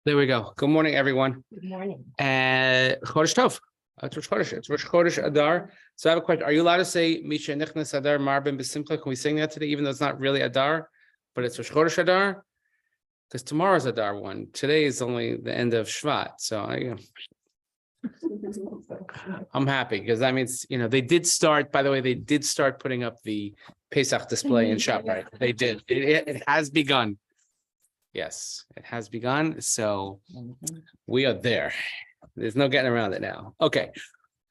There we go. Good morning, everyone. Good morning. Chodesh Tov. It's Rosh Chodesh. It's Rosh Chodesh Adar. So I have a question. Are you allowed to say Misha Nichnas Adar Marbin B'Simcha? Can we sing that today, even though it's not really Adar, but it's Rosh Chodesh Adar? Because tomorrow's Adar 1. Today is only the end of Shvat. So I'm happy because that means, they did start, by the way, they did start putting up the Pesach display in ShopRite. They did. It has begun. Yes, it has begun. So we are there. There's no getting around it now. Okay.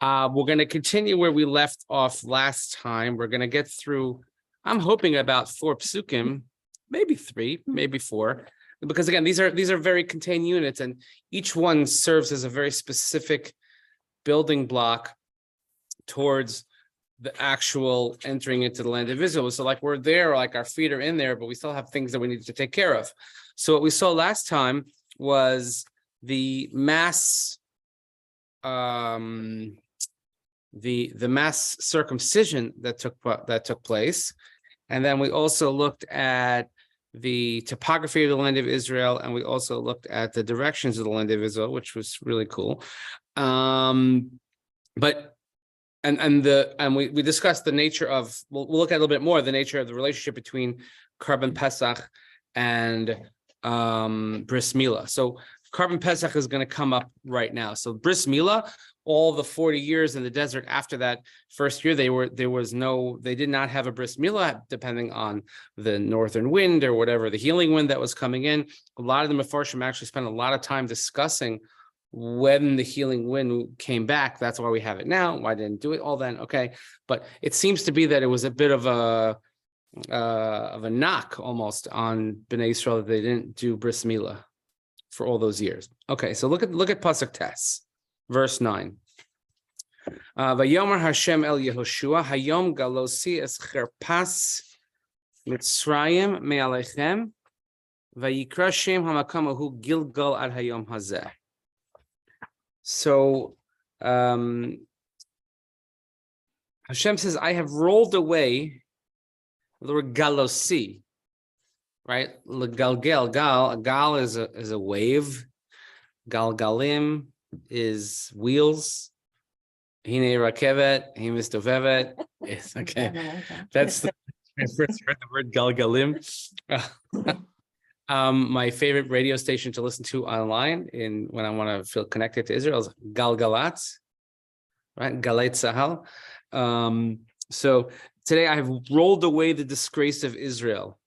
We're going to continue where we left off last time. We're going to get through, I'm hoping about 4 psukim, maybe 3, maybe 4. Because again, these are very contained units, and each one serves as a very specific building block towards the actual entering into the land of Israel. So like we're there, like our feet are in there, but we still have things that we need to take care of. So what we saw last time was the mass the mass circumcision that took place. And then we also looked at the topography of the land of Israel, and we also looked at the directions of the land of Israel, which was really cool. We discussed the nature of, we'll look at a little bit more the nature of the relationship between Korban Pesach and Bris Milah. So Korban Pesach is going to come up right now. So Bris Milah, all the 40 years in the desert after that first year, they did not have a Bris Milah, depending on the northern wind or whatever, the healing wind that was coming in. A lot of the Mefarshim actually spent a lot of time discussing when the healing wind came back. That's why we have it now. Why didn't do it all then? Okay. But it seems to be that it was a bit of a knock almost on Bnei Israel that they didn't do Bris Milah for all those years. Okay, so look at Pasuk Tes, verse 9. Vayomer Hashem el Yehoshua hayom galosi es cherpas Mitzrayim me'alechem vayikra shem hamakam ahu Gilgal ad hayom hazeh. So Hashem says, I have rolled away the word galosi, right? Gal is a wave. Galgalim is wheels. Hine rakevet, hine mistovevet. Yes, okay. That's the I first heard the word galgalim. My favorite radio station to listen to online when I want to feel connected to Israel is Galgalatz, right? Galei Tzahal. So today I have rolled away the disgrace of Israel.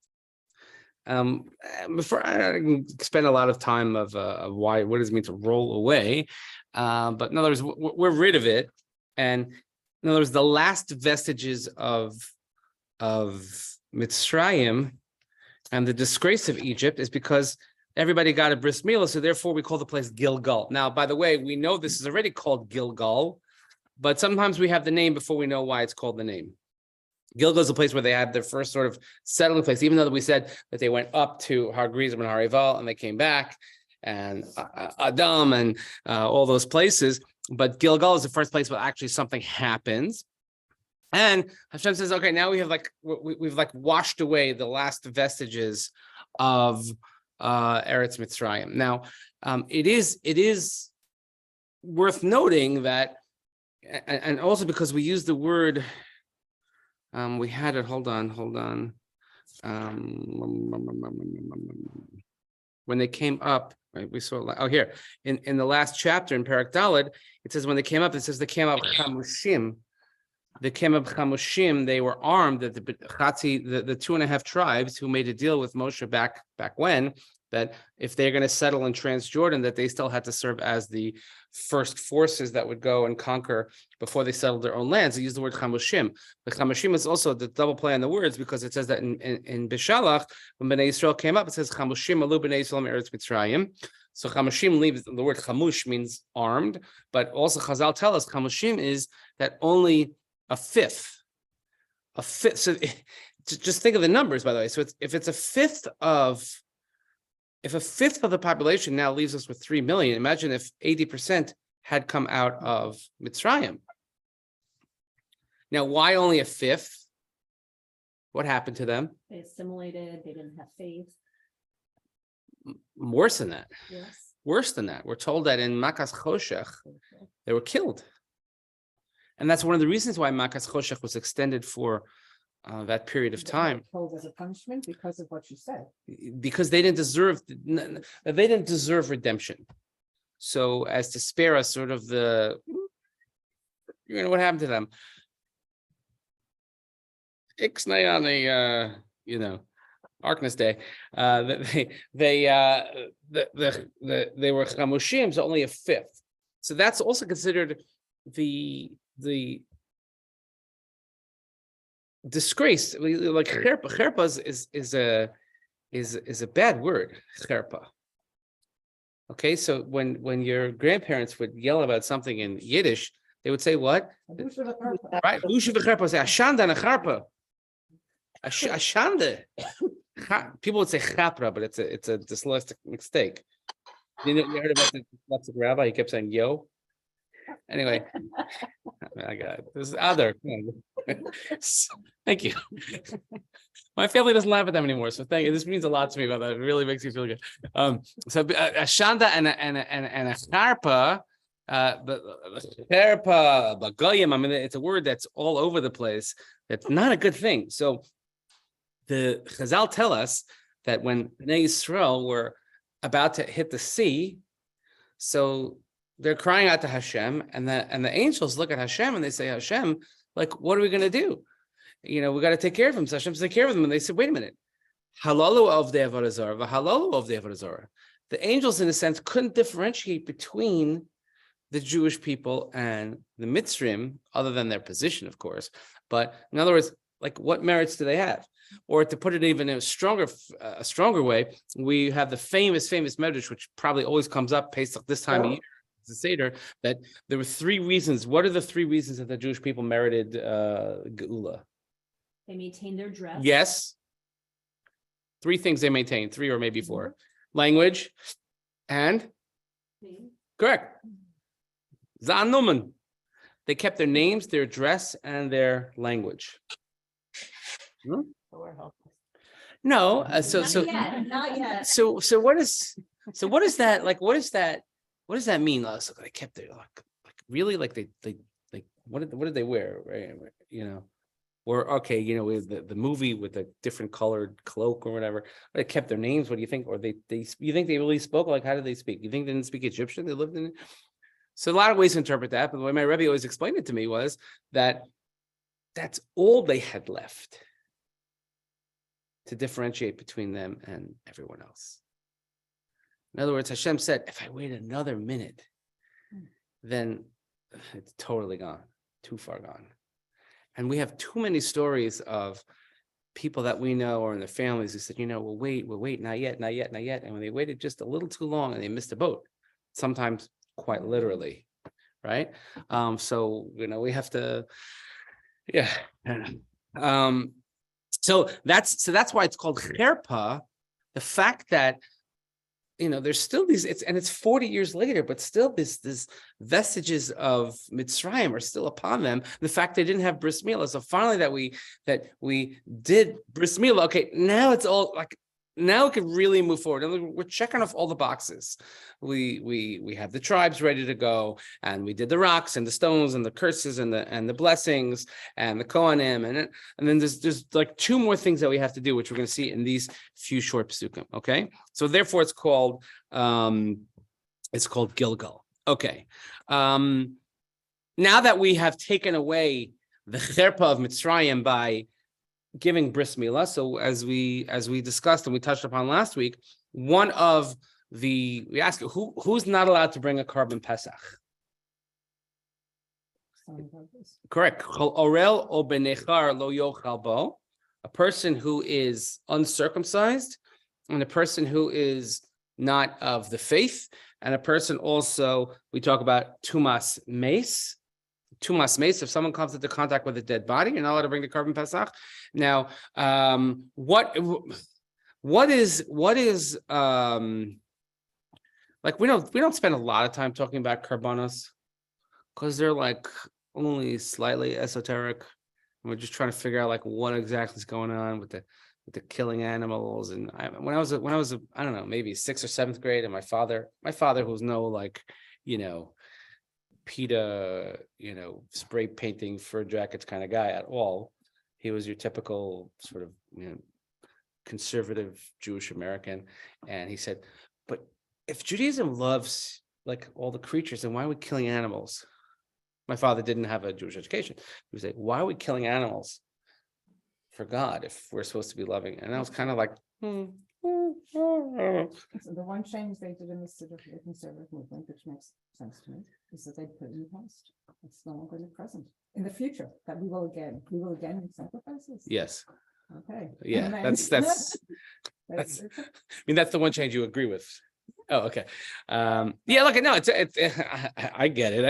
Before I can spend a lot of time of what does it mean to roll away, but in other words, we're rid of it, and in other words, the last vestiges of Mitzrayim and the disgrace of Egypt is because everybody got a bris milah, so therefore we call the place Gilgal. Now, by the way, we know this is already called Gilgal, but sometimes we have the name before we know why it's called the name. Gilgal is a place where they had their first sort of settling place, even though we said that they went up to Har Gerizim and Har Eval and they came back, and Adam and all those places. But Gilgal is the first place where actually something happens. And Hashem says, okay, now we've washed away the last vestiges of Eretz Mitzrayim. Now, it is worth noting that, and also because we use the word. We had it. Hold on. When they came up, right? We saw. Here in the last chapter in Perek Daled, it says when they came up. It says they came up chamushim. They came up chamushim. They were armed. That the 2.5 tribes who made a deal with Moshe back when, that if they're going to settle in Transjordan, that they still had to serve as the first forces that would go and conquer before they settled their own lands. They use the word chamushim. The chamushim is also the double play on the words, because it says that in Bishalach, when Bnei Israel came up, it says chamushim alu Bnei Israel Eretz Mitzrayim. So chamushim leaves, the word chamush means armed, but also Chazal tell us chamushim is that only a fifth. So just think of the numbers, by the way. So if a fifth of the population now leaves us with 3 million, imagine if 80% had come out of Mitzrayim. Now, why only a fifth? What happened to them? They assimilated, they didn't have faith. Worse than that. Yes. worse than that. We're told that in Makas Choshech, they were killed. And that's one of the reasons why Makas Choshech was extended for that period of time. Told as a punishment because of what you said. Because they didn't deserve redemption. So as to spare us sort of what happened to them? Ixnay on the Arkness Day. They were chamushim, so only a fifth. So that's also considered the disgrace. Like cherpa. Cherpa is a bad word. Cherpa. Okay, so when your grandparents would yell about something in Yiddish, they would say what? Right, busha v'cherpa. Say ashanda and a charpa. Ashanda. People would say chapra, but it's a dyslexic mistake. You heard about the dyslexic rabbi? He kept saying yo. Anyway, I got it. This is other. Thank you. My family doesn't laugh at them anymore, so thank you. This means a lot to me about that. It really makes me feel good. So a shanda and a charpa, but charpa, bagoyim. I mean, it's a word that's all over the place. That's not a good thing. So the Chazal tell us that when Bnei Yisrael were about to hit the sea, so they're crying out to Hashem, and the angels look at Hashem and they say, Hashem, like, what are we going to do? We got to take care of him. So Hashem take care of them. And they said, wait a minute. Halalu of the Avodah Zarah, v'halalu of the Avodah Zarah. The angels, in a sense, couldn't differentiate between the Jewish people and the Mitzrim, other than their position, of course. But in other words, like, what merits do they have? Or to put it even in a stronger way, we have the famous medrash, which probably always comes up Pesach this time of year, the Seder, that there were 3 reasons. What are the 3 reasons that the Jewish people merited Geula? They maintained their dress. Yes. 3 things they maintained, 3 or maybe 4. Language and correct. Za'anuman. They kept their names, their dress, and their language. No, Not yet. So what is that like? What does that mean? So they kept their like really like they what did they wear? Right? Or okay, with the movie with the different colored cloak or whatever. They kept their names. What do you think? Or you think they really spoke? Like, how did they speak? You think they didn't speak Egyptian? They lived in it. So a lot of ways to interpret that. But the way my Rebbe always explained it to me was that that's all they had left to differentiate between them and everyone else. In other words, Hashem said, if I wait another minute, then it's totally gone, too far gone. And we have too many stories of people that we know or in their families who said, we'll wait, not yet. And when they waited just a little too long and they missed a boat, sometimes quite literally, right? So, we have to, yeah. So that's why it's called cherpa. The fact that there's still these, it's 40 years later, but still this vestiges of Mitzrayim are still upon them. The fact they didn't have bris milah. So finally that we did bris milah. Okay, now it's all like, now we can really move forward. And we're checking off all the boxes. We have the tribes ready to go, and we did the rocks and the stones and the curses and the blessings and the Kohanim, and then there's like 2 more things that we have to do, which we're going to see in these few short psukim. Okay, so therefore it's called Gilgal. Okay, now that we have taken away the cherpa of Mitzrayim by giving bris milah, so as we discussed and we touched upon last week, we ask who's not allowed to bring a korban Pesach? Correct. Orel o benechar lo yochal bo, a person who is uncircumcised, and a person who is not of the faith, and a person also, we talk about tumas mace. Tumas mace, if someone comes into contact with a dead body, you're not allowed to bring the korban Pesach. Now, what is like, we don't spend a lot of time talking about korbanos because they're like only slightly esoteric. And we're just trying to figure out like what exactly is going on with with the killing animals. And when I was I don't know, maybe 6th or 7th grade, and my father who was no like, PETA, spray painting fur jackets kind of guy at all. He was your typical sort of, conservative Jewish American. And he said, but if Judaism loves like all the creatures, then why are we killing animals? My father didn't have a Jewish education. He was like, why are we killing animals for God if we're supposed to be loving? And I was kind of like, So the one change they did in the sort of the conservative movement, which makes sense to me, is that they put it in the past. It's no longer in the present. In the future, that we will again make sacrifices. yes. Okay. Yeah, And then- that's that's that's the one change you agree with. Oh, okay. Yeah, look, no, it's I get it.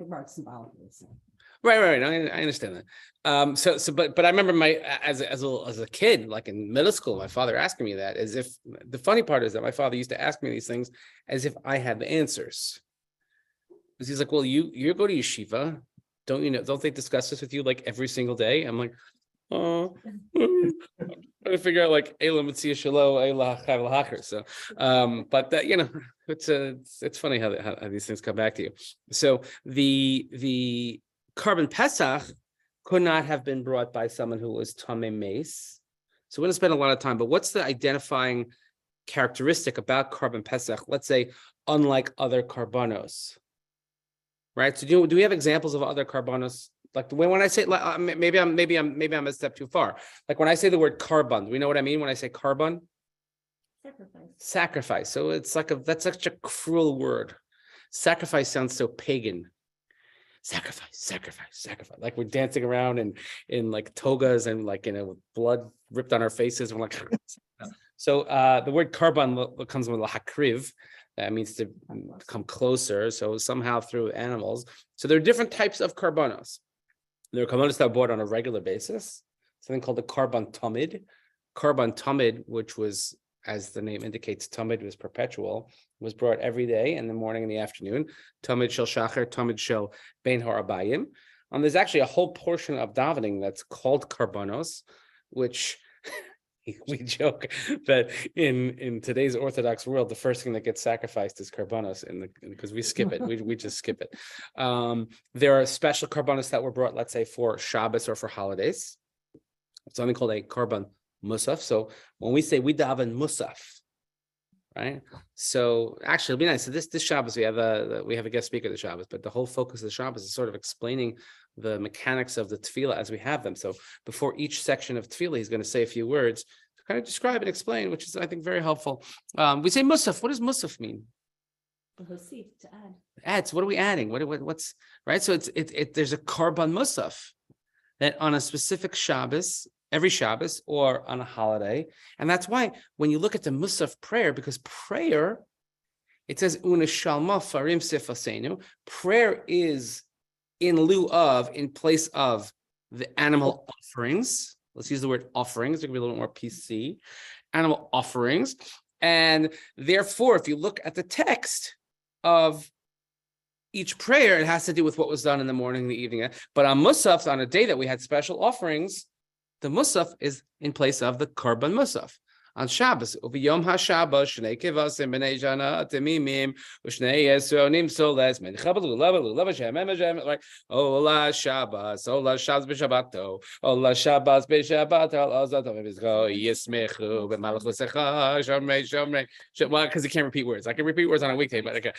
About symbolically. Right. I understand that. But I remember as a kid, like in middle school, my father asking me that, as if the funny part is that my father used to ask me these things as if I had the answers. Because he's like, well, you go to yeshiva, don't they discuss this with you like every single day? I'm like, oh, trying to figure out like Elam Mitzia Shalo, Elah Chav L'Hacher. So, but that it's funny how these things come back to you. So the Korban Pesach could not have been brought by someone who was Tamei Meis. So we're going to spend a lot of time, but what's the identifying characteristic about Korban Pesach? Let's say, unlike other Korbanos, right? So do we have examples of other Korbanos? Like the way when I say, maybe I'm a step too far. Like when I say the word Korban, do we know what I mean when I say Korban? Sacrifice. So it's like that's such a cruel word. Sacrifice sounds so pagan. Sacrifice. Like we're dancing around in like togas and like with blood ripped on our faces. We're like, so the word Korban comes with hakriv. That means to come closer. So somehow through animals. So there are different types of korbanos. There are korbanos that are bought on a regular basis. Something called the Korban Tamid. Korban Tamid, which was, as the name indicates, Tamid was perpetual, was brought every day in the morning and the afternoon. Tamid shel Shacher, Tamid shel Bein Harabayim. There's actually a whole portion of davening that's called korbanos, which we joke that in today's Orthodox world, the first thing that gets sacrificed is korbanos, because we skip it. We just skip it. There are special korbanos that were brought, let's say, for Shabbos or for holidays. Something called a korban musaf. So when we say we daven musaf, right? So actually, it'll be nice. So this Shabbos we have a guest speaker this Shabbos, but the whole focus of the Shabbos is sort of explaining the mechanics of the tefillah as we have them. So before each section of tefillah, he's going to say a few words to kind of describe and explain, which is, I think, very helpful. We say musaf. What does musaf mean? To add. Add. So what are we adding? What's right? So there's a korban musaf that on a specific Shabbos, every Shabbos or on a holiday. And that's why when you look at the musaf prayer, because prayer, it says, Una shalma farim sifasenu. Prayer is in lieu of, in place of the animal offerings. Let's use the word offerings. It can be a little more PC. Animal offerings. And therefore, if you look at the text of each prayer, it has to do with what was done in the morning and the evening. But on musaf, on a day that we had special offerings, the musaf is in place of the korban musaf. On Shabbos, Yom HaShabbos, Shnei Kevasim, B'nei Shana, Temimim, Ushnei Yesronim Soles, Menchabalu, Lava Shem, like Ola Shabbos, Ola Shabbos B'Shabbato, Ola Shabbos B'Shabbato, Ozatom Vizgo, Yismechu, B'Malachus Shomrei. Well, because you can't repeat words. I can repeat words on a weekday, but okay.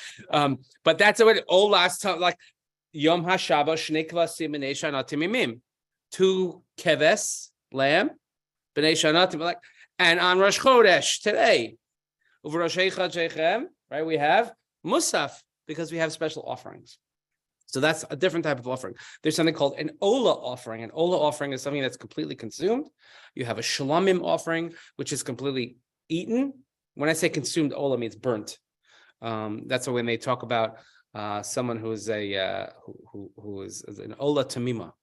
But that's what Ola's like Yom HaShabbos, Shnei Kevasim, B'nei Shana, Temimim, 2 keves, lamb, B'nei Shana, like. And on Rosh Chodesh today, over Rosh Hashanah, right, we have musaf because we have special offerings. So that's a different type of offering. There's something called an Ola offering. An Ola offering is something that's completely consumed. You have a Shalomim offering, which is completely eaten. When I say consumed, Ola means burnt. That's when they talk about someone who is who is an Ola Tamima.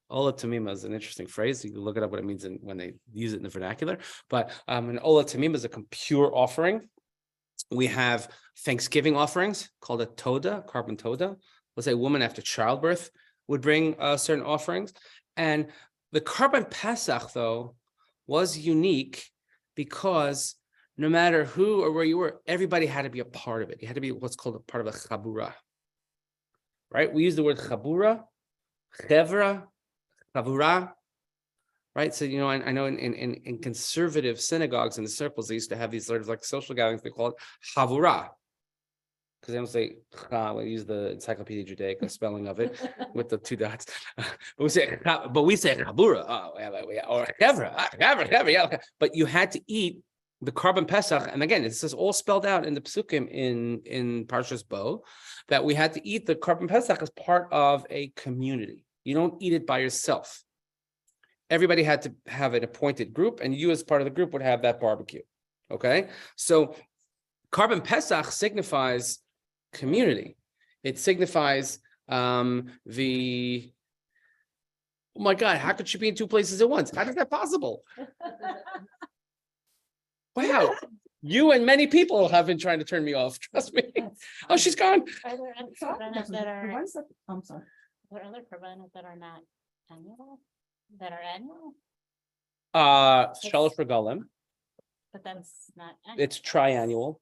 Ola Tamima is an interesting phrase. You can look it up what it means when they use it in the vernacular. But an Ola Tamima is a pure offering. We have Thanksgiving offerings called a Toda, Korban Toda. Let's say a woman after childbirth would bring certain offerings. And the Korban Pesach, though, was unique because no matter who or where you were, everybody had to be a part of it. You had to be what's called a part of a chabura, right? We use the word chabura, chevra, chavura, right? So, I know in conservative synagogues and the circles, they used to have these sort of like social gatherings. They call it chavura. Because they don't say we use the Encyclopedia Judaica spelling of it with the 2 dots. But we say chabura, or chevra, yeah. But you had to eat the Korban Pesach, and again, this is all spelled out in the Psukim in Parshas Bo, that we had to eat the Korban Pesach as part of a community. You don't eat it by yourself. Everybody had to have an appointed group, and you as part of the group would have that barbecue. Okay, so Korban Pesach signifies community. It signifies oh my God, how could she be in 2 places at once? How is that possible? Wow, you and many people have been trying to turn me off. Trust me. Oh, she's gone. Are there other So, korbanos that the are, ones that, I'm sorry. are there other korbanos that are not annual? That are annual, Shalosh Regalim. but that's not. Annual. It's triannual,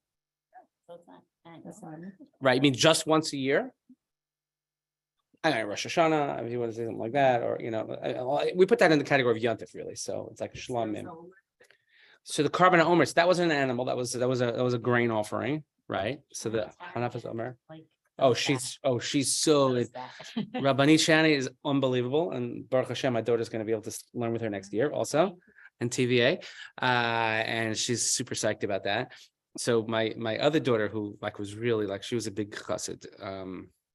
So it's not annual. That's fine. right? You mean just once a year? I know Rosh Hashanah, if you want to say something like that, or we put that in the category of Yontif, really. So it's like Shlamim. So the Korban HaOmer, that wasn't an animal. That was a grain offering, right? So the Hanafas Omer. Like, Oh, she's so what good. is that? Rabbanit Shani is unbelievable, and Baruch Hashem, my daughter's going to be able to learn with her next year also, and TVA, and she's super psyched about that. So my other daughter, who was really she was a big chassid,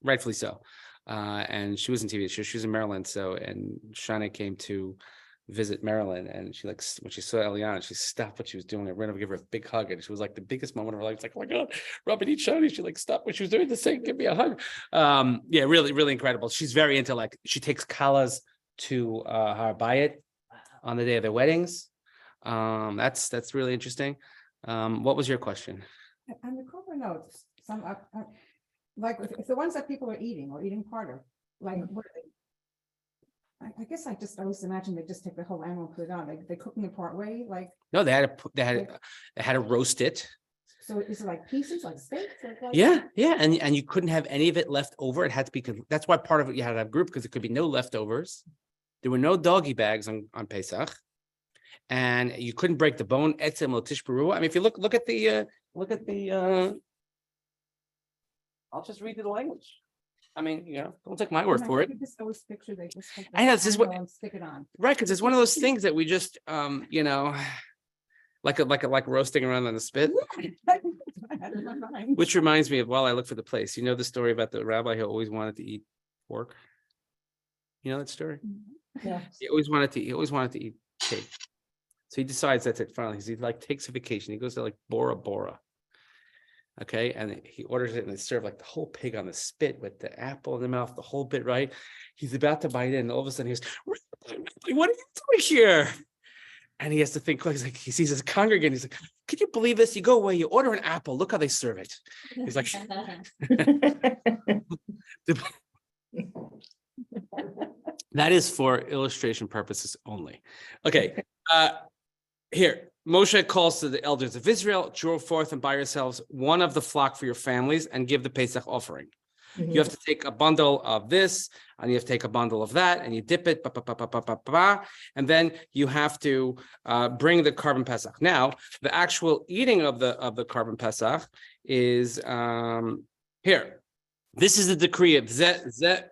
rightfully so, and she was in TV. She was in Maryland, and Shani came to visit Maryland, and she when she saw Eliana, she stopped what she was doing and ran over to give her a big hug, and she was like the biggest moment of her life. It's like, oh my God, Rabbanit Shani, she stopped what she was doing to say, give me a hug. Yeah, really, really incredible. She's very into she takes kalas to her bayit on the day of their weddings. That's really interesting. What was your question? And the Korban notes, some if the ones that people are eating or eating part of, what are they? I guess I always imagine they just take the whole animal and put it on. They cooking it part way, No, they had to roast it. So is it like pieces, like steaks? Yeah, and you couldn't have any of it left over. It had to be. That's why part of it you had to have group, because there could be no leftovers. There were no doggy bags on Pesach, and you couldn't break the bone. Etzem lo tishbaru. I mean, if you look at the I'll just read the language. I mean, don't take my word for it. Just always picture they just take I know this is what and stick it on. right, because it's one of those things that we just like roasting around on the spit. Which reminds me of, while I look for the place, the story about the rabbi who always wanted to eat pork. You know that story? Yeah. He always wanted to eat pig. So he decides that's it. Finally, he takes a vacation. He goes to Bora Bora. Okay, and he orders it, and they serve the whole pig on the spit with the apple in the mouth, the whole bit, right? He's about to bite in, and all of a sudden he goes, "What are you doing here?" And he has to think. He sees his congregant. He's like, "Can you believe this? You go away, you order an apple. Look how they serve it." He's like, that is for illustration purposes only. Okay, here. Moshe calls to the elders of Israel, draw forth and buy yourselves one of the flock for your families and give the Pesach offering. Mm-hmm. You have to take a bundle of this, and you have to take a bundle of that, and you dip it, and then you have to bring the Korban Pesach. Now, the actual eating of the Korban Pesach is here. This is the decree of Zos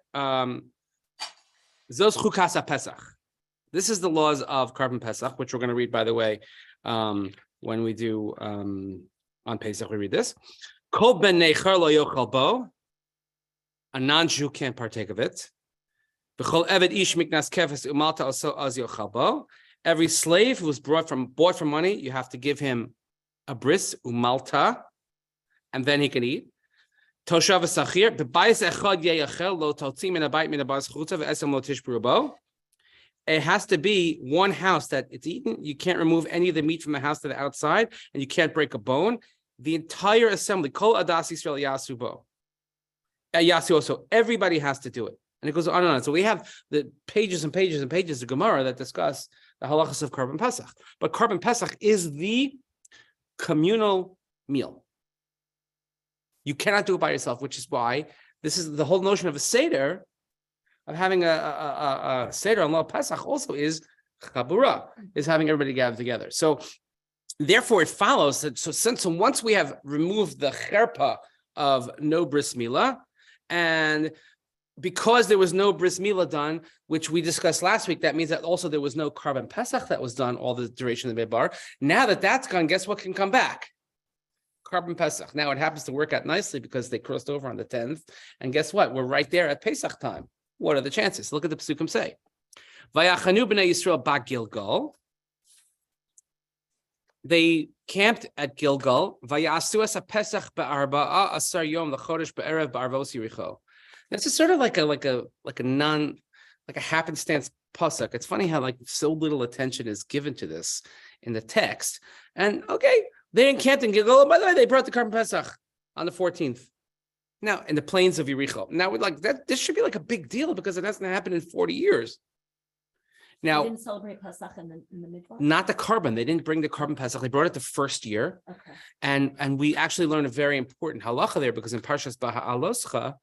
Chukas Pesach. This is the laws of Korban Pesach, which we're going to read, by the way. When we do on Pesach, we read this. Kol ben neicher lo yochal bo. A non-Jew can't partake of it. B'chol eved ish miknas kefes umalta also az yochal bo. Every slave who was bought for money, you have to give him a bris umalta, and then he can eat. Toshav v'sachir b'bayis echad yeyachel lo totzim min abayit min abaz chutza v'esem lo tishbru bo. It has to be one house that it's eaten. You can't remove any of the meat from the house to the outside, and you can't break a bone. The entire assembly, Kol Adas Yisrael Yasu Bo. Yasu also, everybody has to do it. And it goes on and on. So we have the pages and pages and pages of Gemara that discuss the halachas of Korban Pesach. But Korban Pesach is the communal meal. You cannot do it by yourself, which is why this is the whole notion of a Seder, of having a Seder on Lo Pesach also is Chabura, is having everybody gather together. So therefore it follows that, so once we have removed the cherpa of no bris milah, and because there was no bris milah done, which we discussed last week, that means that also there was no Korban Pesach that was done all the duration of the Midbar. Now that that's gone, guess what can come back? Korban Pesach. Now it happens to work out nicely because they crossed over on the 10th. And guess what? We're right there at Pesach time. What are the chances? Look at the Pesukim say. Vayachanu b'nei Yisrael ba Gilgal. They camped at Gilgal. Vayasu es Pesach be'arba'a asar yom l'chodesh be'erev be'arvos Yericho. This is sort of like a happenstance pasuk. It's funny how like so little attention is given to this in the text. And okay, they encamped in Gilgal. By the way, they brought the Korban Pesach on the 14th. Now in the plains of Yericho. Now we're like that. This should be like a big deal because it hasn't happened in 40 years. Now, they didn't celebrate Pesach in the Midbar? Not the Korban. They didn't bring the Korban Pesach. They brought it the first year. Okay. And we actually learned a very important halacha there because in Parshas Baha'aloscha,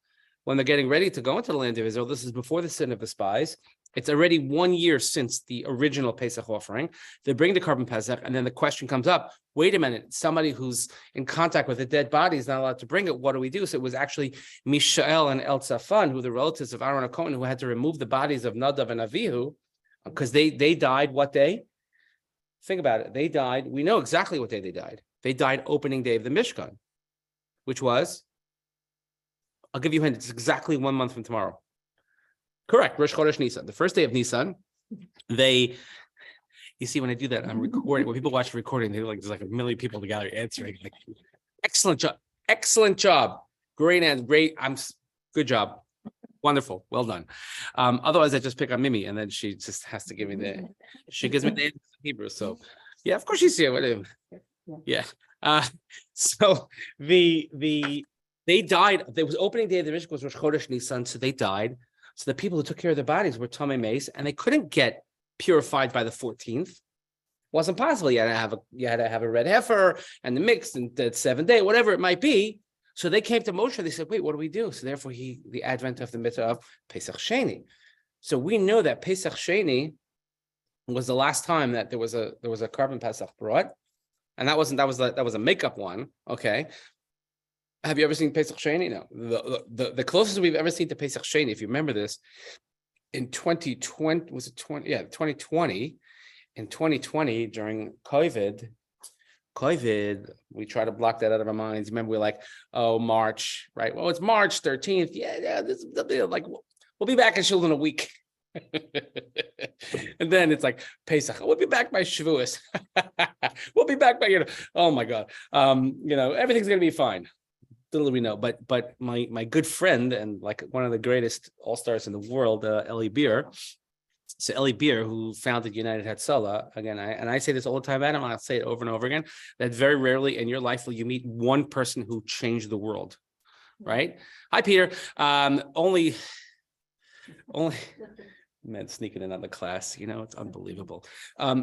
when they're getting ready to go into the land of Israel, this is before the sin of the spies. It's already 1 year since the original Pesach offering. They bring the Korban Pesach, and then the question comes up, wait a minute, somebody who's in contact with a dead body is not allowed to bring it. What do we do? So it was actually Mishael and El Tzafan, who were the relatives of Aaron HaKohen, who had to remove the bodies of Nadav and Avihu, because they died what day? Think about it. They died. We know exactly what day they died. They died opening day of the Mishkan, which was, I'll give you a hint, it's exactly 1 month from tomorrow. Correct, Rosh Chodesh Nisan. The first day of Nisan, you see, when I do that, I'm recording. When people watch the recording, they're like, there's like a million people in the gallery answering. Like, excellent job, great and great. Good job. Wonderful. Well done. Otherwise, I just pick on Mimi, and then she just has to give me she gives me the answers in Hebrew. So, yeah, of course she's here. Whatever. Yeah. So they died. There was opening day of the Mishkan was Rosh Chodesh Nisan, so they died. So the people who took care of their bodies were Tamei Meis, and they couldn't get purified by the 14th. Wasn't possible. You had to have a red heifer and the mix and the 7th day, whatever it might be. So they came to Moshe. They said, "Wait, what do we do?" So therefore, the advent of the mitzvah of Pesach Sheni. So we know that Pesach Sheni was the last time that there was a Korban Pesach brought, and that was a makeup one. Okay. Have you ever seen Pesach Sheni? No. The closest we've ever seen to Pesach Sheni, if you remember this, in 2020 was it 20? Yeah, 2020. In 2020 during COVID, we try to block that out of our minds. Remember, we're like, oh, March, right? Well, it's March 13th. Yeah, this like we'll be back in Shul in a week. And then it's like Pesach. We'll be back by Shavuos. We'll be back by, oh my God. Everything's gonna be fine. Little we know, but my good friend and like one of the greatest all-stars in the world, Eli Beer. So Eli Beer, who founded United Hatzalah, again, I say this all the time, Adam, I'll say it over and over again, that very rarely in your life will you meet one person who changed the world, right? Hi, Peter. Only man sneaking in on the class, it's unbelievable.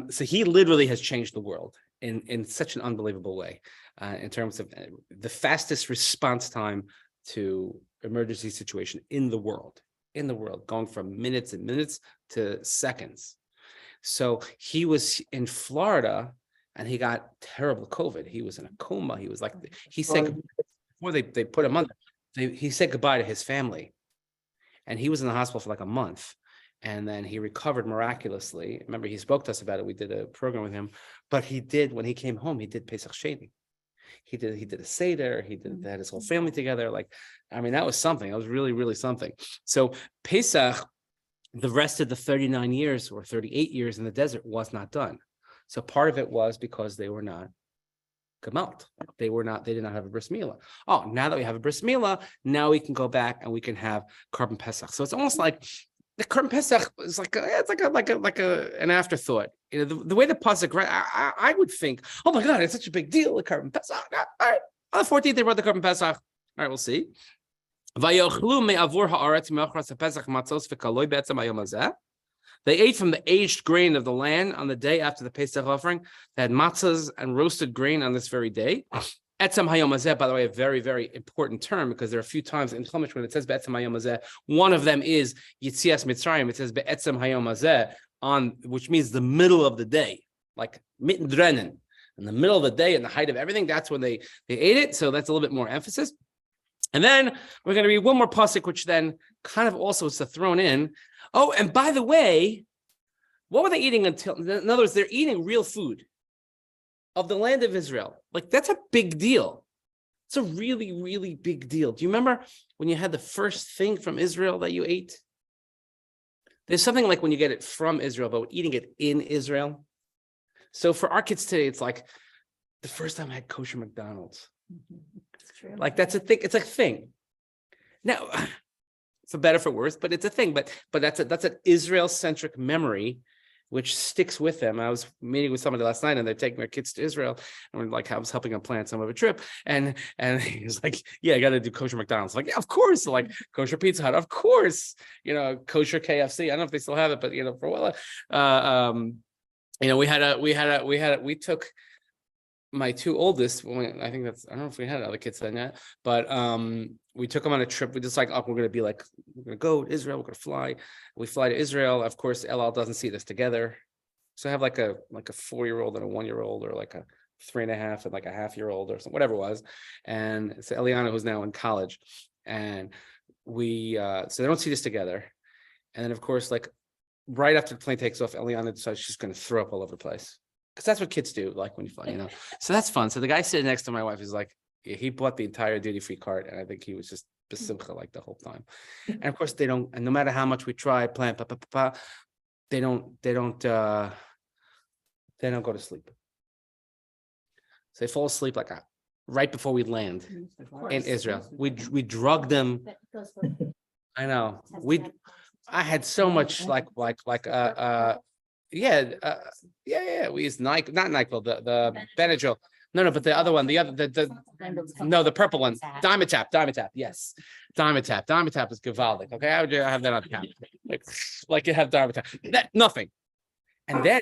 So he literally has changed the world in such an unbelievable way, in terms of the fastest response time to emergency situation in the world, going from minutes and minutes to seconds. So he was in Florida and he got terrible COVID. He was in a coma. He was like, he said, before they put him under, he said goodbye to his family. And he was in the hospital for like a month. And then he recovered miraculously. Remember, he spoke to us about it. We did a program with him. But when he came home, he did Pesach Sheni. He did a Seder. They had his whole family together. That was something. That was really, really something. So Pesach, the rest of the 39 years or 38 years in the desert was not done. So part of it was because they were not gemalt. They did not have a bris milah. Oh, now that we have a bris milah, now we can go back and we can have Korban Pesach. So it's almost like the Korban Pesach is like an afterthought. The way the pasuk, right? I would think, oh my God, it's such a big deal. The Korban Pesach. All right, on the 14th they brought the Korban Pesach. All right, we'll see. They ate from the aged grain of the land on the day after the Pesach offering. They had matzahs and roasted grain on this very day. Etzem hayom hazeh, by the way, a very, very important term because there are a few times in Chumash when it says be'etzem hayom hazeh. One of them is Yitzias Mitzrayim. It says be'etzem hayom hazeh, which means the middle of the day, like mitten drennen, in the middle of the day, in the height of everything. That's when they ate it. So that's a little bit more emphasis. And then we're going to read one more pasuk, which then kind of also is thrown in. Oh, and by the way, what were they eating until? In other words, they're eating real food of the land of Israel. Like, that's a big deal. It's a really, really big deal. Do you remember when you had the first thing from Israel that you ate? There's something like when you get it from Israel, but eating it in Israel. So for our kids today, it's like the first time I had kosher McDonald's. It's true. Like, that's a thing. It's a thing. Now, for better, for worse, but it's a thing. But that's an Israel-centric memory which sticks with them. I was meeting with somebody last night, and they're taking their kids to Israel, and we're like, I was helping them plan some of a trip, and he was like, "Yeah, I got to do kosher McDonald's." Like, yeah, of course. Like kosher Pizza Hut, of course. Kosher KFC. I don't know if they still have it, but for a while, we took my two oldest. I don't know if we had other kids then yet, but we took them on a trip. We just we're going to go to Israel. We're going to fly. We fly to Israel. Of course, El doesn't see this together. So I have like a 4-year-old and a 1-year-old, or like a 3.5 and like a half-year-old or something, whatever it was. And it's Eliana, who's now in college. And we, so they don't see this together. And then of course, like right after the plane takes off, Eliana decides she's going to throw up all over the place. Because that's what kids do, like when you fly, So that's fun. So the guy sitting next to my wife is like, he bought the entire duty-free cart, and I think he was just besimcha like the whole time. And of course, they don't. And no matter how much we try, plan, they don't go to sleep. So they fall asleep like right before we land in Israel. We drug them. I know. I had so much we used NyQuil, not NyQuil, the Benadryl. No, but the other one, the purple one, Dimetap, yes. Dimetap is gewaldic, okay? I would have that on cap. Like you have Dimetap. Nothing. And then,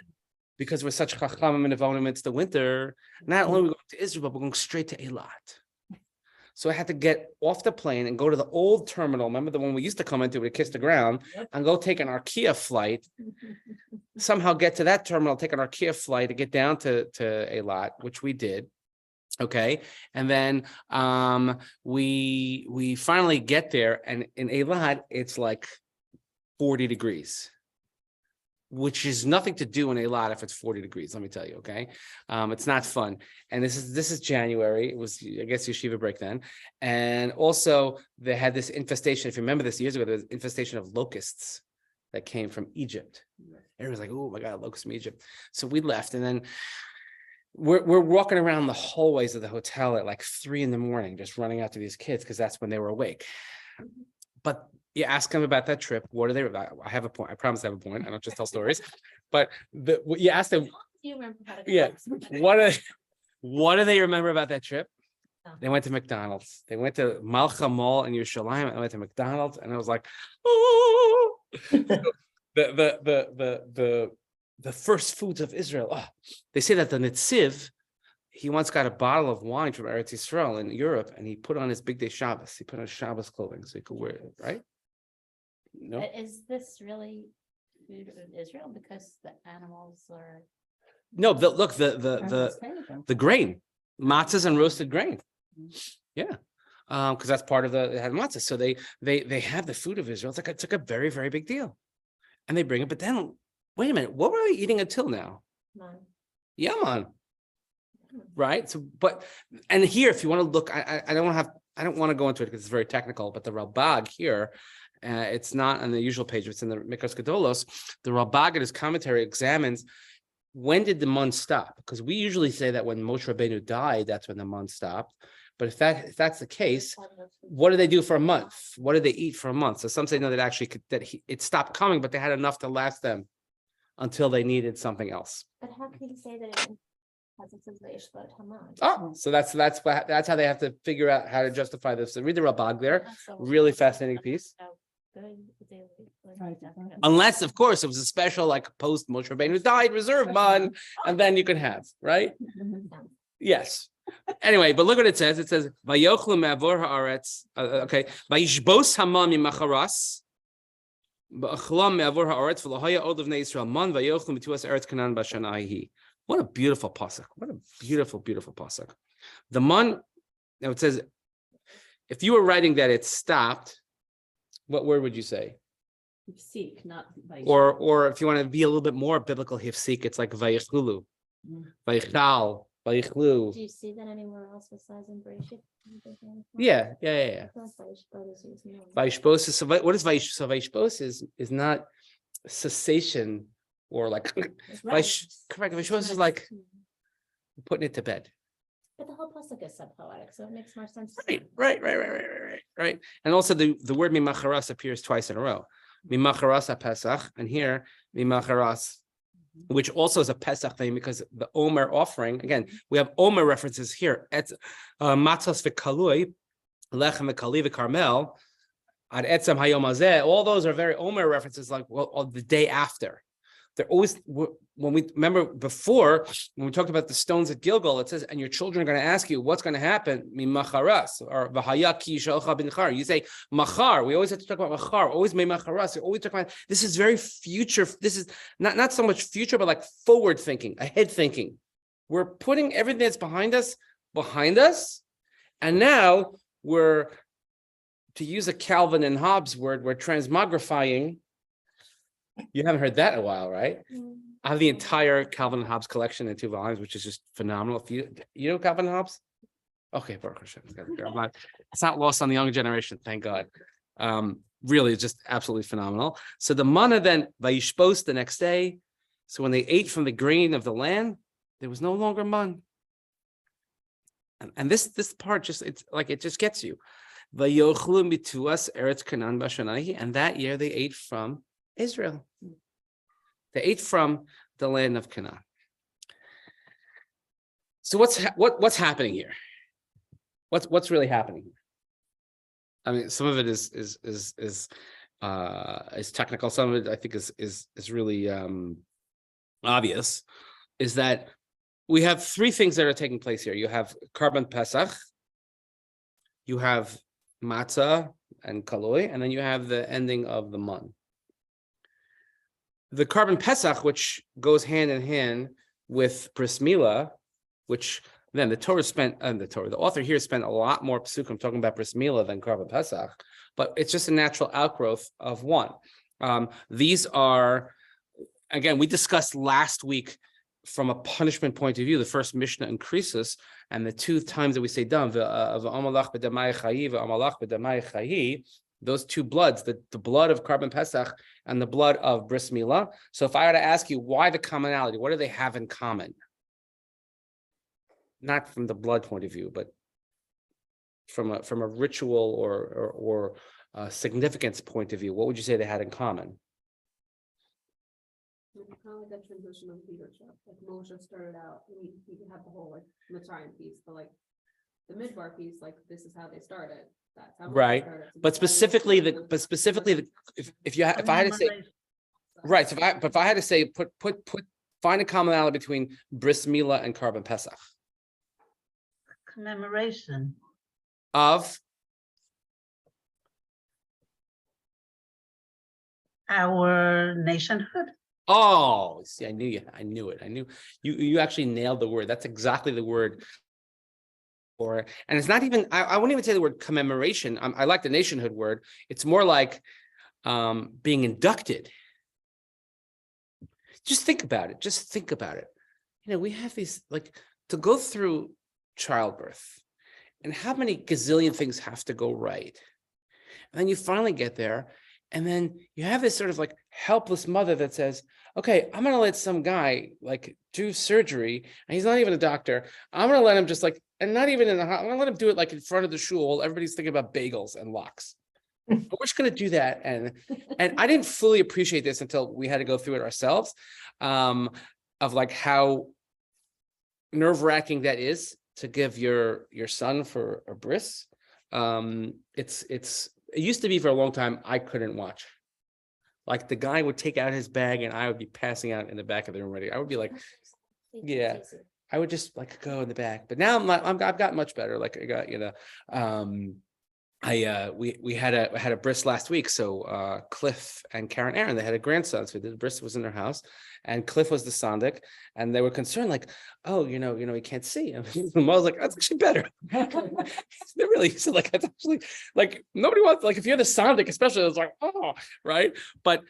because we're such chachamim and avonim, it's the winter, not only are we going to Israel, but we're going straight to Eilat. So I had to get off the plane and go to the old terminal. Remember the one we used to come into, we kiss the ground, and go take an Arkia flight. Somehow get to that terminal, take an Arkia flight to get down to Eilat, which we did. Okay, and then we finally get there, and in Eilat it's like 40 degrees. Which is nothing to do in Eilat if it's 40 degrees, let me tell you, okay? It's not fun. And this is January. It was, I guess, yeshiva break then. And also, they had this infestation. If you remember this years ago, there was infestation of locusts that came from Egypt. Everyone's like, oh my God, locusts from Egypt. So we left, and then we're walking around the hallways of the hotel at like 3 a.m, just running after these kids, because that's when they were awake. But you ask them about that trip. What are they about? I have a point. I promise I have a point. I don't just tell stories. But you ask them. You remember how to What do they remember about that trip? Oh. They went to McDonald's. They went to Malcha Mall in Yerushalayim, and went to McDonald's, and I was like, oh. the first foods of Israel. Oh, they say that the Netziv, he once got a bottle of wine from Eretz Yisrael in Europe, and he put on his big day Shabbos. He put on Shabbos clothing so he could wear it, right? No. Is this really food in Israel because the animals are? No, the grain, matzahs and roasted grain. Yeah, because that's part of it had matzahs. So they have the food of Israel. It's like a very, very big deal, and they bring it. But then, wait a minute, what were they eating until now? Yaman. Right. So, and here, if you want to look, I don't want to go into it because it's very technical. But the Ralbag here. It's not on the usual page, it's in the Mikros Gedolos. The Ralbag in his commentary examines when did the month stop? Because we usually say that when Moshe Rabbeinu died, that's when the month stopped. But if that's the case, what did they do for a month? What did they eat for a month? So some say no, that it stopped coming, but they had enough to last them until they needed something else. But how can you say that it As it says, Vayishbot Haman. Oh, so that's how they have to figure out how to justify this. So read the Rabag there. So- Really fascinating piece. So, good, they- Right. definitely. Unless, of course, it was a special like post Moshe Rabbeinu died reserve man, and then you can have, right? Yes. Anyway, but look what it says. It says Vayochlu me'avor haaretz. Okay, Vayishbos Haman mimacharas. Ba'achlam me'avor haaretz v'lohaya od l'vnei Yisrael man vayochlu mituas eretz Canaan b'shana ahi. What a beautiful pasuk! What a beautiful, beautiful pasuk. The man. Now it says, if you were writing that it stopped, what word would you say? Seek, not Vayishbot. Or if you want to be a little bit more biblical, hifsik, it's like vayichulu, vayichal, vayichlu. Do you see that anywhere else besides in Bereshit? Yeah. Vayishbot is used more. Vayishbos is, so what is vayish? So vayishbos is not cessation or like It's correct. Vayishbos is like putting it to bed. But the whole pasuk is sub-poetic, so it makes more sense. Right. And also the word mimacharas appears twice in a row. Mimacharas Pesach, and here mimacharas, which also is a Pesach thing because the Omer offering. Again, we have Omer references here. It's matzos v'kalui, lechem v'kali v'karmel, ad etzem hayom hazeh. All those are very Omer references, like the day after. They're always, when we remember before, when we talked about the stones at Gilgal, it says, and your children are going to ask you, what's going to happen? Mimacharas, or v'haya ki shalcha b'nchar. You say machar. We always have to talk about machar. Always mimacharas. We always talk about, this is very future. This is not so much future, but like forward thinking, ahead thinking. We're putting everything that's behind us, and now we're, to use a Calvin and Hobbes word, we're transmogrifying. You haven't heard that in a while, right? I have the entire Calvin and Hobbes collection in 2 volumes, which is just phenomenal. If you know Calvin and Hobbes? Okay, Baruch Hashem. It's not lost on the younger generation, thank God. Really, it's just absolutely phenomenal. So the manna then vayishbos the next day. So when they ate from the grain of the land, there was no longer man. And this part just, it's like it just gets you. Vayochlu mituas eretz Canaan b'shanahi, and that year they ate from Israel. They ate from the land of Canaan. So what's happening here? What's really happening here? I mean, some of it is technical. Some of it I think is really obvious. Is that we have 3 things that are taking place here. You have Korban Pesach, you have matzah and kaloi, and then you have the ending of the man. The Korban Pesach, which goes hand in hand with Bris Milah, which then the author here spent a lot more psukim talking about Bris Milah than Korban Pesach, but it's just a natural outgrowth of one. These are, again, we discussed last week from a punishment point of view, the first Mishnah increases, and the 2 times that we say dam, those 2 bloods, the blood of Korban Pesach and the blood of Bris Milah. So if I were to ask you why the commonality, what do they have in common? Not from the blood point of view, but from a ritual or significance point of view, what would you say they had in common? Kind of like that transition of leadership. Like Moshe started out, we have the whole like Mitzrayim piece, but like the Midbar piece, like this is how they started. That's how Moshe Right. started. So But specifically, if I had to say, right. So if I had to say, find a commonality between Bris Milah and Korban Pesach. Commemoration Of our nationhood. Oh, see, I knew it. I knew you actually nailed the word. That's exactly the word. And it's not even, I wouldn't even say the word commemoration. I like the nationhood word. It's more like being inducted. Just think about it. You know, we have these, like, to go through childbirth and how many gazillion things have to go right. And then you finally get there. And then you have this sort of like helpless mother that says, okay, I'm going to let some guy like do surgery. And he's not even a doctor. I'm going to let him just like, and not even in the, I'm going to let him do it like in front of the shul while everybody's thinking about bagels and lox. But we're just going to do that. And I didn't fully appreciate this until we had to go through it ourselves, of like how nerve-wracking that is to give your son for a bris. It used to be for a long time, I couldn't watch. Like the guy would take out his bag and I would be passing out in the back of the room ready. I would be like, yeah. I would just like go in the back, but now I've gotten much better. Like I got, we had a bris last week. So Cliff and Karen Aaron, they had a grandson. So the bris was in their house, and Cliff was the sandik, and they were concerned, like, oh, he can't see. And I was like, that's actually better. They really said, like, that's actually like nobody wants, like, if you're the sandik, especially, it's like, oh, right. But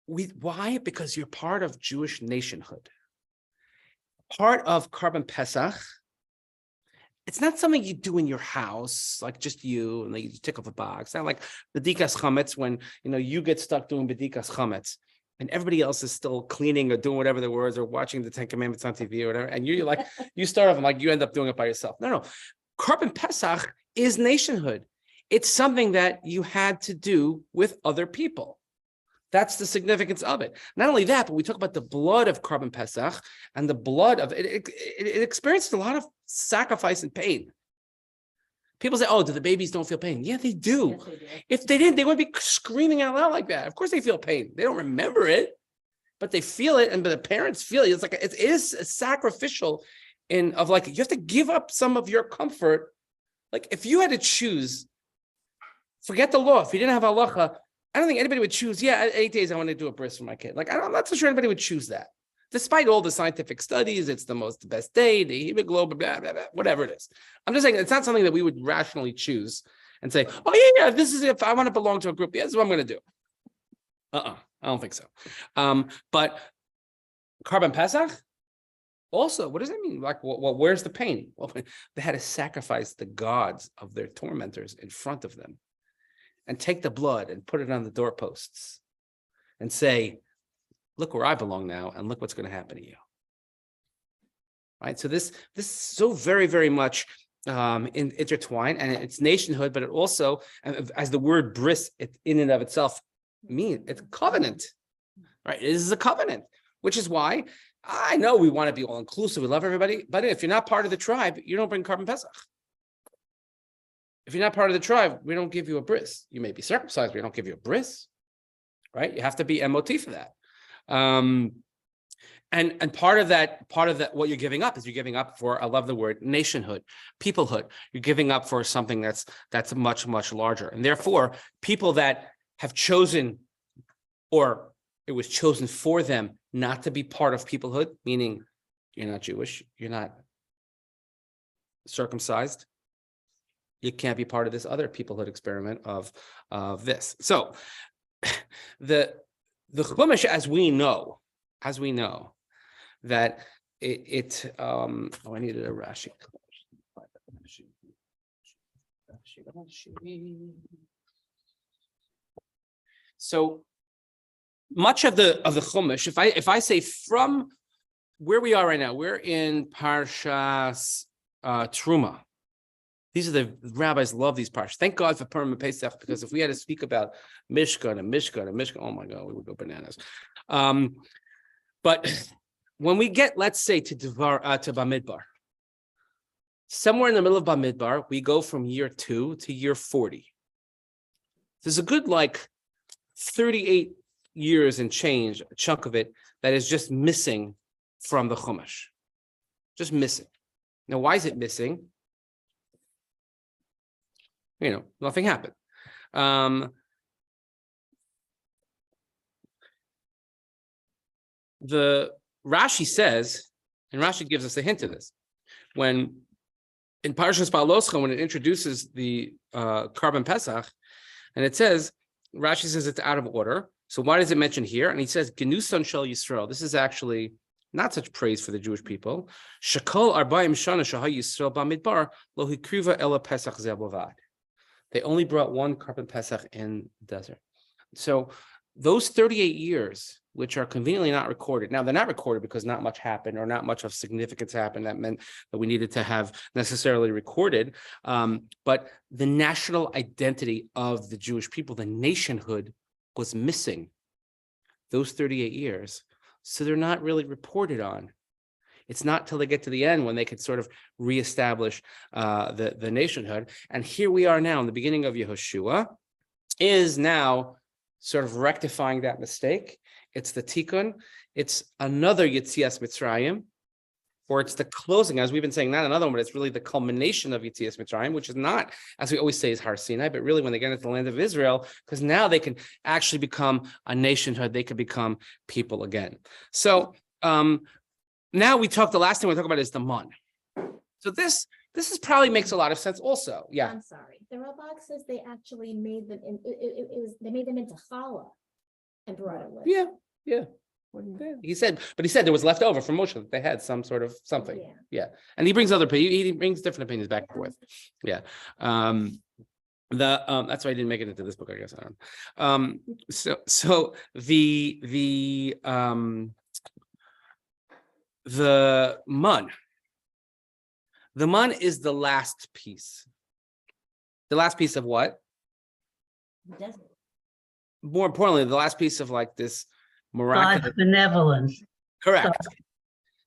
why? Because you're part of Jewish nationhood. Part of Korban Pesach, it's not something you do in your house, like just you, and you tick off a box. It's not like bedikas chametz when you get stuck doing bedikas chametz, and everybody else is still cleaning or doing whatever the words or watching the Ten Commandments on TV or whatever, and you're like, you start off and like you end up doing it by yourself. No. Korban Pesach is nationhood. It's something that you had to do with other people. That's the significance of it. Not only that, but we talk about the blood of Korban Pesach, and the blood of it experienced a lot of sacrifice and pain. People say, oh, do the babies don't feel pain? Yeah, they do. Yes, they do. If they didn't, they wouldn't be screaming out loud like that. Of course they feel pain. They don't remember it, but they feel it, and the parents feel it. It's like it is sacrificial you have to give up some of your comfort. Like if you had to choose, forget the law. If you didn't have halacha, I don't think anybody would choose, at 8 days, I want to do a bris for my kid. Like, I'm not so sure anybody would choose that. Despite all the scientific studies, it's the best day, the hemoglobin, blah, blah, blah, whatever it is. I'm just saying it's not something that we would rationally choose and say, oh, yeah, this is if I want to belong to a group. Yeah, this is what I'm going to do. I don't think so. But Korban Pesach, also, what does that mean? Like, where's the pain? Well, they had to sacrifice the gods of their tormentors in front of them, and take the blood and put it on the doorposts and say, look where I belong now, and look what's going to happen to you. Right? So this is so very, very much intertwined, and it's nationhood, but it also, as the word bris in and of itself means, it's covenant. Right? This is a covenant, which is why I know we want to be all inclusive. We love everybody, but if you're not part of the tribe, you don't bring Korban Pesach. If you're not part of the tribe, we don't give you a bris. You may be circumcised, we don't give you a bris, right? You have to be MOT for that. And part of that, what you're giving up is you're giving up for, I love the word, nationhood, peoplehood. You're giving up for something that's much, much larger. And therefore, people that have chosen, or it was chosen for them not to be part of peoplehood, meaning you're not Jewish, you're not circumcised, you can't be part of this other peoplehood experiment of this. So the Chumash, as we know that I needed a Rashi. So much of the Chumash, if I say from where we are right now, we're in Parshas Truma. These are the rabbis love these parshas. Thank God for Purim and Pesach, because if we had to speak about Mishkan, oh my God, we would go bananas. But when we get, let's say, to Bamidbar, somewhere in the middle of Bamidbar, we go from year 2 to year 40. There's a good 38 years and change, a chunk of it, that is just missing from the Chumash. Just missing. Now, why is it missing? Nothing happened. The Rashi says, and Rashi gives us a hint of this, when in Parshas Baloscha, when it introduces the Korban Pesach, and it says, Rashi says it's out of order. So why does it mention here? And he says, Genusan Shel Yisrael. This is actually not such praise for the Jewish people. Shekol Arbaim Shana Shahai Yisrael Bamidbar Lo Hikriva Ela Pesach Zeh Bavad. They only brought one Korban Pesach in the desert. So those 38 years, which are conveniently not recorded. Now, they're not recorded because not much happened or not much of significance happened. That meant that we needed to have necessarily recorded. But the national identity of the Jewish people, the nationhood, was missing those 38 years. So they're not really reported on. It's not till they get to the end when they could sort of reestablish the nationhood. And here we are now in the beginning of Yehoshua, is now sort of rectifying that mistake. It's the tikkun. It's another Yetzias Mitzrayim, or it's the closing, as we've been saying, not another one, but it's really the culmination of Yetzias Mitzrayim, which is not, as we always say, is Har Sinai, but really when they get into the land of Israel, because now they can actually become a nationhood, they can become people again. So now we talk, the last thing we're talking about is the man. So this is probably makes a lot of sense also. Yeah. I'm sorry. The Rabbah says they actually made them in, it was, they made them into challah and brought it with. Yeah. He said there was left over from Moshe that they had some sort of something. Yeah. And he brings he brings different opinions back and forth. Yeah. That's why I didn't make it into this book, I guess. I don't know. So the man. The man is the last piece. The last piece of what? The desert. More importantly, the last piece of like this miraculous. God's benevolence. Correct.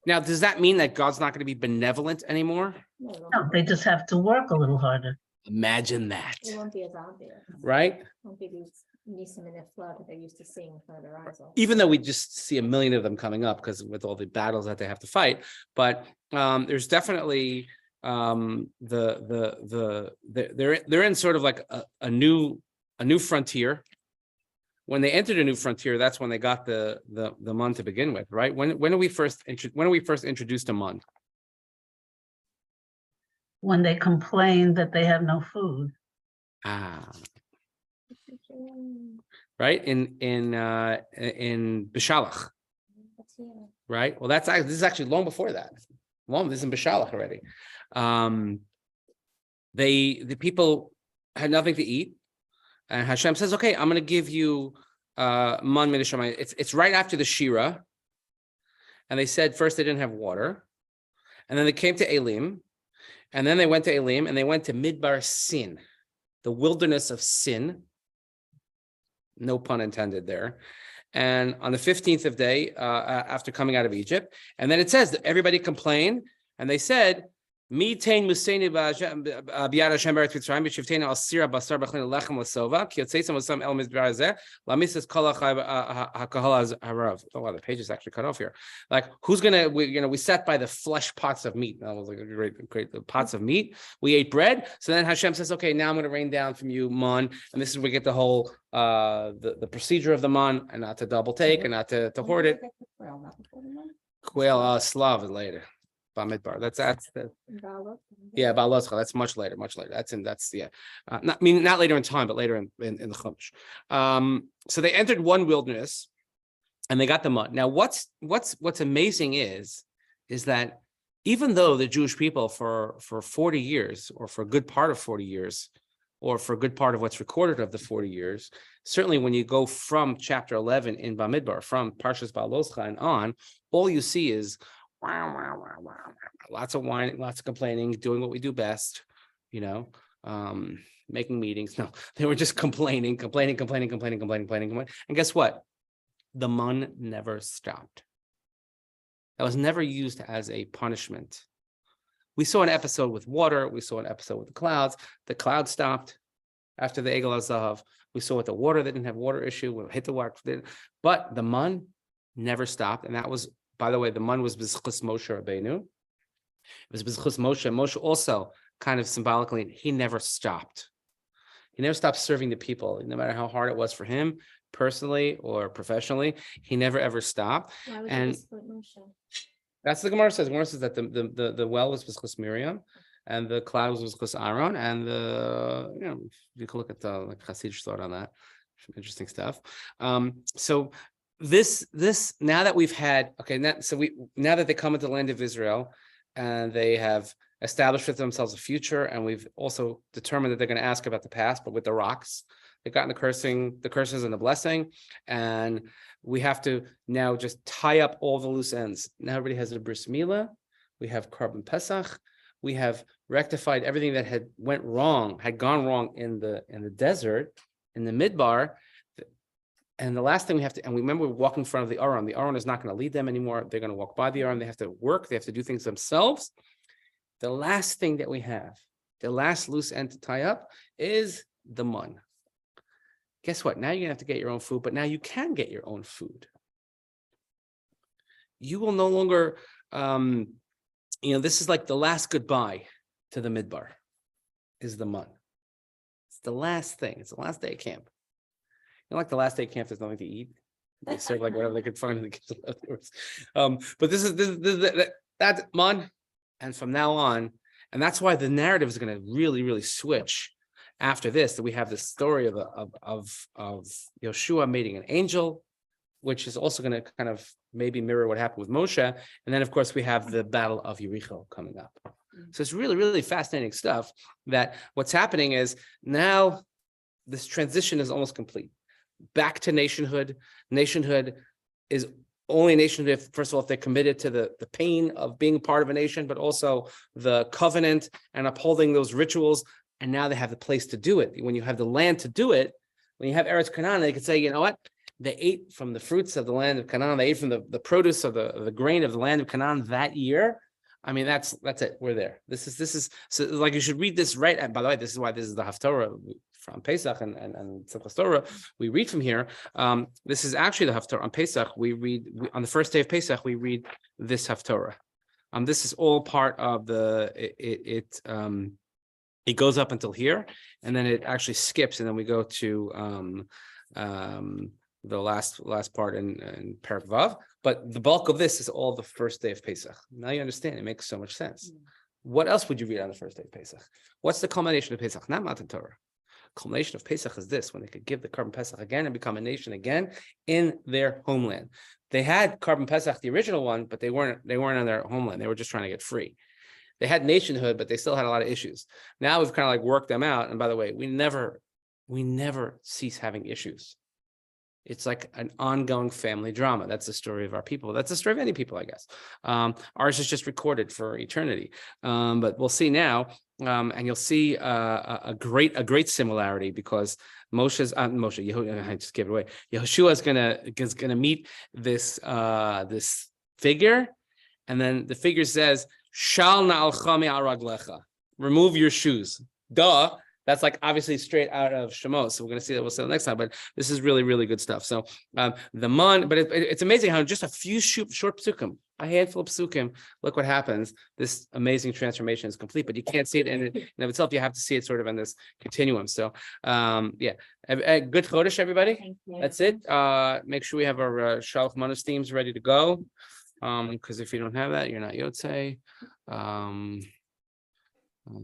Now, does that mean that God's not going to be benevolent anymore? No, No, they just have to work a little harder. Imagine that, it won't be as obvious. right? It won't be these Nisim and Ifla that they're used to seeing in front of their eyes. all Even though we just see a million of them coming up because with all the battles that they have to fight, but there's definitely they're in sort of like a new frontier. When they entered a new frontier, that's when they got the man to begin with, right? When are we first introduced to man? When they complain that they have no food. Right in Bishalach, right? Well, this is actually long before that. This is in Bishalach already. The people had nothing to eat, and Hashem says, "Okay, I'm going to give you man min hashamayim." It's right after the Shira, and they said first they didn't have water, and then they came to Elim, and then they went to Elim, and they went to Midbar Sin, the wilderness of sin. No pun intended there. And on the 15th of day, after coming out of Egypt, and then it says that everybody complained, and they said, "Mitain museini b'yad Hashem b'eretz Mitzrayim b'shivteinu al sira basar b'chlin lechem l'sova ki yotzeisam l'sam el mizbar hazeh lamisas kol hakahol harav." A lot of the pages actually cut off here. Like, who's gonna? We sat by the flesh pots of meat. That was like a great pots of meat. We ate bread. So then Hashem says, "Okay, now I'm going to rain down from you man," and this is where we get the whole the procedure of the man, and not to double take and not to hoard it. Quail Slav is later. Bamidbar. That's the Baloscha. That's much later. That's not later in time, but later in the Chumash. So they entered one wilderness, and they got the mud. Now, what's amazing is that even though the Jewish people for 40 years, or for a good part of 40 years, or for a good part of what's recorded of the 40 years, certainly when you go from chapter 11 in Bamidbar, from Parshas Baloscha and on, all you see is lots of whining, lots of complaining, doing what we do best, making meetings. No, they were just complaining. And guess what? The man never stopped. That was never used as a punishment. We saw an episode with water. We saw an episode with the clouds. The cloud stopped after the Egel HaZahav. We saw with the water, they didn't have water issue. We hit the water, but the man never stopped. And that was, by the way, the man was B'zchus Moshe Rabbeinu. It was B'zchus Moshe. Moshe also, kind of symbolically, he never stopped. He never stopped serving the people, no matter how hard it was for him, personally or professionally. He never ever stopped. And that's the Gemara says. The Gemara says that the well was B'zchus Miriam, and the cloud was B'zchus Aaron, and you can look at the Hasidic thought on that. Some interesting stuff. So this now that we've had now that they come into the land of Israel, and they have established for themselves a future, and we've also determined that they're going to ask about the past, but with the rocks, they've gotten the curses and the blessing, and we have to now just tie up all the loose ends. Now everybody has a bris milah. We have Korban Pesach. We have rectified everything that had gone wrong in the desert, in the midbar. And the last thing we have to, and we remember we walk in front of the Aron. The Aron is not going to lead them anymore. They're going to walk by the Aron. They have to work. They have to do things themselves. The last thing that we have, the last loose end to tie up is the mun. Guess what? Now you're going to have to get your own food, but now you can get your own food. You will no longer, this is like the last goodbye to the midbar, is the mun. It's the last thing. It's the last day of camp. Like the last day of camp, there's nothing to eat. They serve like whatever they could find in the kitchen afterwards. But this is that's mun, and from now on, and that's why the narrative is going to really, really switch after this. That we have this story of Yoshua meeting an angel, which is also going to kind of maybe mirror what happened with Moshe, and then of course we have the battle of Jericho coming up. So it's really, really fascinating stuff. That what's happening is now this transition is almost complete. Back to nationhood. Nationhood is only a nationhood if, first of all, if they're committed to the pain of being part of a nation, but also the covenant and upholding those rituals. And now they have the place to do it. When you have the land to do it, when you have Eretz Canaan, they could say, you know what? They ate from the fruits of the land of Canaan. They ate from the produce of the grain of the land of Canaan that year. I mean, that's it. We're there. This is so like you should read this right. And by the way, this is why this is the Haftorah from Pesach and Simchas Torah. We read from here. This is actually the Haftorah on Pesach. On the first day of Pesach, we read this Haftorah. This is all part of it goes up until here, and then it actually skips, and then we go to the last part in Perek Vav. But the bulk of this is all the first day of Pesach. Now you understand. It makes so much sense. What else would you read on the first day of Pesach? What's the culmination of Pesach? Not Matan Torah. Culmination of Pesach is this: when they could give the Korban Pesach again and become a nation again in their homeland. They had Korban Pesach, the original one, but they weren't on their homeland. They were just trying to get free. They had nationhood, but they still had a lot of issues. Now we've kind of like worked them out. And by the way, we never cease having issues. It's like an ongoing family drama. That's the story of our people. That's the story of any people, I guess. Ours is just recorded for eternity. But we'll see now, and you'll see a great similarity because I just gave it away. Yehoshua is gonna meet this figure, and then the figure says, "Shal na'alcha me'al raglecha." Remove your shoes. Duh. That's like obviously straight out of Shemos. So we're going to see that. We'll see that next time. But this is really, really good stuff. So the mun, but it's amazing how just a few short psukim, a handful of psukim, look what happens. This amazing transformation is complete, but you can't see it in of itself. You have to see it sort of in this continuum. So good Chodesh, everybody. Thank you. That's it. Make sure we have our Shalach Manos themes ready to go. Because if you don't have that, you're not Yotzei.